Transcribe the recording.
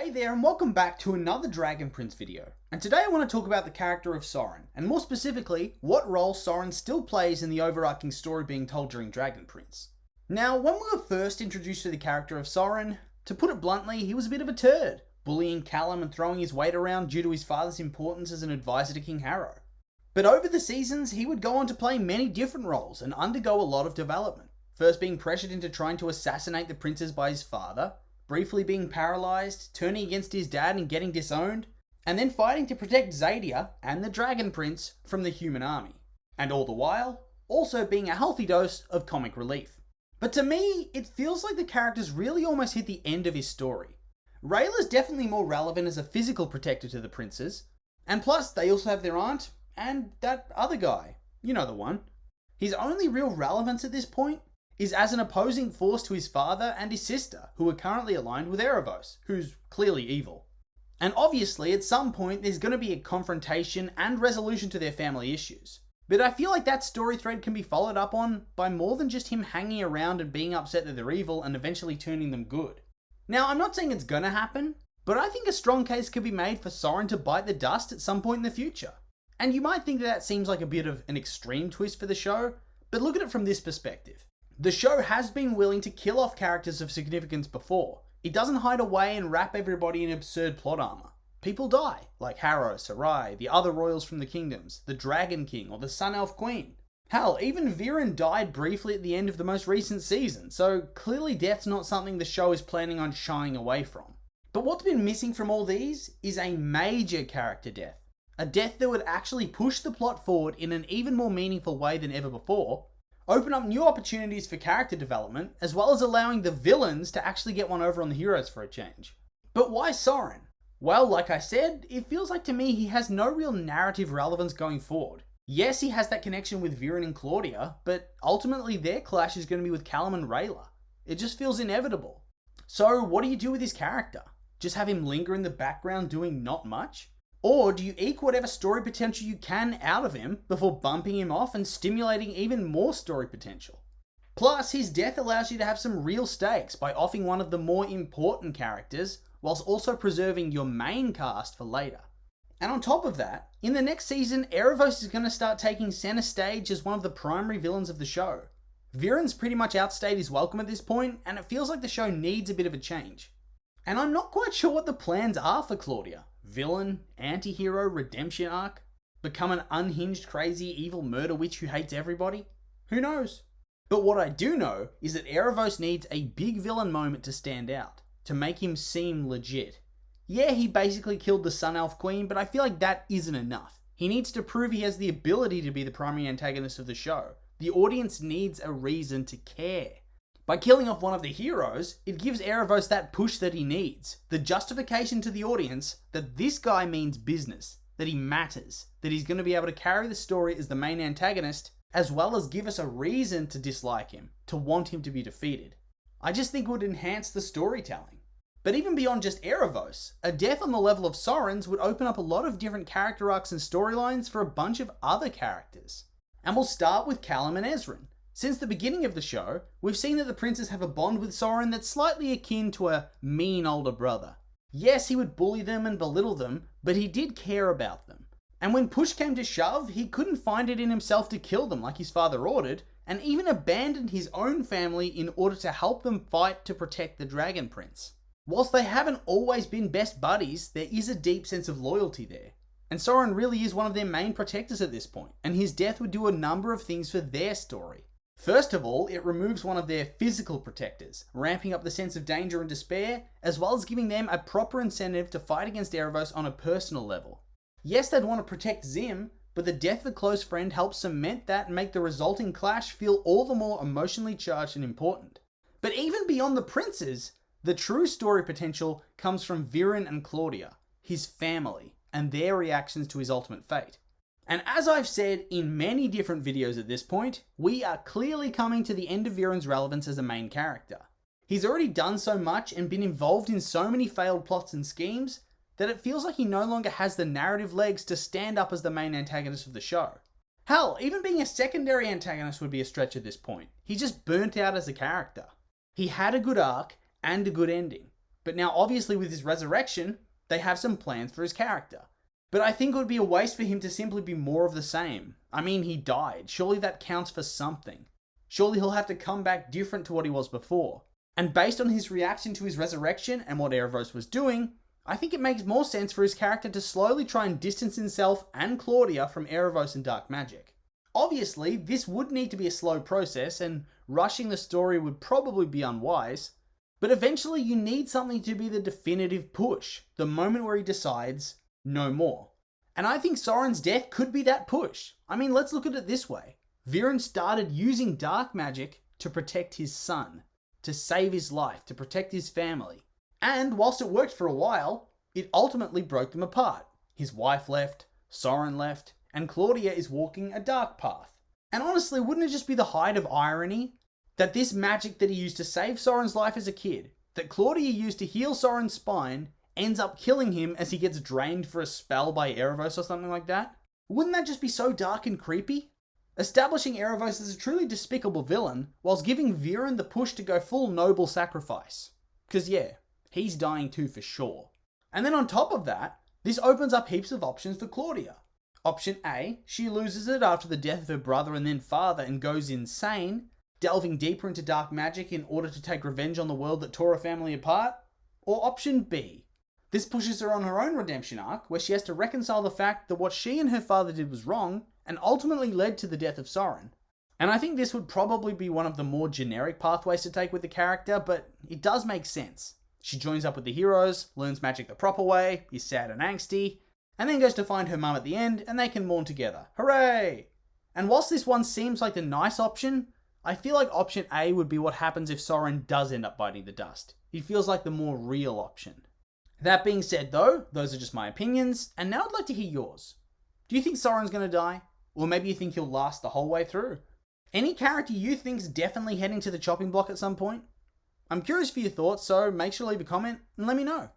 Hey there and welcome back to another Dragon Prince video. And today I want to talk about the character of Soren, and more specifically, what role Soren still plays in the overarching story being told during Dragon Prince. Now, when we were first introduced to the character of Soren, to put it bluntly, he was a bit of a turd, bullying Callum and throwing his weight around due to his father's importance as an advisor to King Harrow. But over the seasons, he would go on to play many different roles and undergo a lot of development. First being pressured into trying to assassinate the princes by his father, briefly being paralysed, turning against his dad and getting disowned, and then fighting to protect Xadia and the Dragon Prince from the human army. And all the while, also being a healthy dose of comic relief. But to me, it feels like the character's really almost hit the end of his story. Rayla's definitely more relevant as a physical protector to the princes, and plus they also have their aunt, and that other guy, you know the one. His only real relevance at this point is as an opposing force to his father and his sister, who are currently aligned with Erebos, who's clearly evil. And obviously, at some point, there's going to be a confrontation and resolution to their family issues. But I feel like that story thread can be followed up on by more than just him hanging around and being upset that they're evil and eventually turning them good. Now, I'm not saying it's going to happen, but I think a strong case could be made for Soren to bite the dust at some point in the future. And you might think that seems like a bit of an extreme twist for the show, but look at it from this perspective. The show has been willing to kill off characters of significance before. It doesn't hide away and wrap everybody in absurd plot armor. People die, like Harrow, Sarai, the other royals from the kingdoms, the Dragon King, or the Sun Elf Queen. Hell, even Viren died briefly at the end of the most recent season, so clearly death's not something the show is planning on shying away from. But what's been missing from all these is a major character death. A death that would actually push the plot forward in an even more meaningful way than ever before, open up new opportunities for character development, as well as allowing the villains to actually get one over on the heroes for a change. But why Soren? Well, like I said, it feels like to me he has no real narrative relevance going forward. Yes, he has that connection with Viren and Claudia, but ultimately their clash is going to be with Callum and Rayla. It just feels inevitable. So what do you do with his character? Just have him linger in the background doing not much? Or do you eke whatever story potential you can out of him before bumping him off and stimulating even more story potential? Plus, his death allows you to have some real stakes by offing one of the more important characters, whilst also preserving your main cast for later. And on top of that, in the next season, Erebos is going to start taking center stage as one of the primary villains of the show. Viren's pretty much outstayed his welcome at this point, and it feels like the show needs a bit of a change. And I'm not quite sure what the plans are for Claudia. Villain, anti-hero, redemption arc? Become an unhinged, crazy, evil murder witch who hates everybody? Who knows? But what I do know is that Erebos needs a big villain moment to stand out, to make him seem legit. Yeah, he basically killed the Sun Elf Queen, but I feel like that isn't enough. He needs to prove he has the ability to be the primary antagonist of the show. The audience needs a reason to care. By killing off one of the heroes, it gives Erebos that push that he needs. The justification to the audience that this guy means business, that he matters, that he's going to be able to carry the story as the main antagonist, as well as give us a reason to dislike him, to want him to be defeated. I just think it would enhance the storytelling. But even beyond just Erebos, a death on the level of Soren's would open up a lot of different character arcs and storylines for a bunch of other characters. And we'll start with Callum and Ezran. Since the beginning of the show, we've seen that the princes have a bond with Soren that's slightly akin to a mean older brother. Yes, he would bully them and belittle them, but he did care about them. And when push came to shove, he couldn't find it in himself to kill them like his father ordered, and even abandoned his own family in order to help them fight to protect the Dragon Prince. Whilst they haven't always been best buddies, there is a deep sense of loyalty there. And Soren really is one of their main protectors at this point, and his death would do a number of things for their story. First of all, it removes one of their physical protectors, ramping up the sense of danger and despair, as well as giving them a proper incentive to fight against Erebos on a personal level. Yes, they'd want to protect Zim, but the death of a close friend helps cement that and make the resulting clash feel all the more emotionally charged and important. But even beyond the princes, the true story potential comes from Viren and Claudia, his family, and their reactions to his ultimate fate. And as I've said in many different videos at this point, we are clearly coming to the end of Viren's relevance as a main character. He's already done so much and been involved in so many failed plots and schemes that it feels like he no longer has the narrative legs to stand up as the main antagonist of the show. Hell, even being a secondary antagonist would be a stretch at this point. He just burnt out as a character. He had a good arc and a good ending, But now obviously with his resurrection, they have some plans for his character. But I think it would be a waste for him to simply be more of the same. I mean, he died. Surely that counts for something. Surely he'll have to come back different to what he was before. And based on his reaction to his resurrection and what Erebos was doing, I think it makes more sense for his character to slowly try and distance himself and Claudia from Erebos and dark magic. Obviously, this would need to be a slow process, and rushing the story would probably be unwise, but eventually you need something to be the definitive push, the moment where he decides, no more. And I think Soren's death could be that push. I mean, let's look at it this way. Viren started using dark magic to protect his son, to save his life, to protect his family. And whilst it worked for a while, it ultimately broke them apart. His wife left, Soren left, and Claudia is walking a dark path. And honestly, wouldn't it just be the height of irony that this magic that he used to save Soren's life as a kid, that Claudia used to heal Soren's spine, ends up killing him as he gets drained for a spell by Erebos or something like that? Wouldn't that just be so dark and creepy? Establishing Erebos as a truly despicable villain, whilst giving Viren the push to go full noble sacrifice. Because yeah, he's dying too for sure. And then on top of that, this opens up heaps of options for Claudia. Option A, she loses it after the death of her brother and then father and goes insane, delving deeper into dark magic in order to take revenge on the world that tore her family apart. Or option B, this pushes her on her own redemption arc, where she has to reconcile the fact that what she and her father did was wrong, and ultimately led to the death of Soren. And I think this would probably be one of the more generic pathways to take with the character, but it does make sense. She joins up with the heroes, learns magic the proper way, is sad and angsty, and then goes to find her mum at the end, and they can mourn together. Hooray! And whilst this one seems like the nice option, I feel like option A would be what happens if Soren does end up biting the dust. It feels like the more real option. That being said though, those are just my opinions, and now I'd like to hear yours. Do you think Soren's gonna die? Or maybe you think he'll last the whole way through? Any character you think's definitely heading to the chopping block at some point? I'm curious for your thoughts, so make sure to leave a comment and let me know.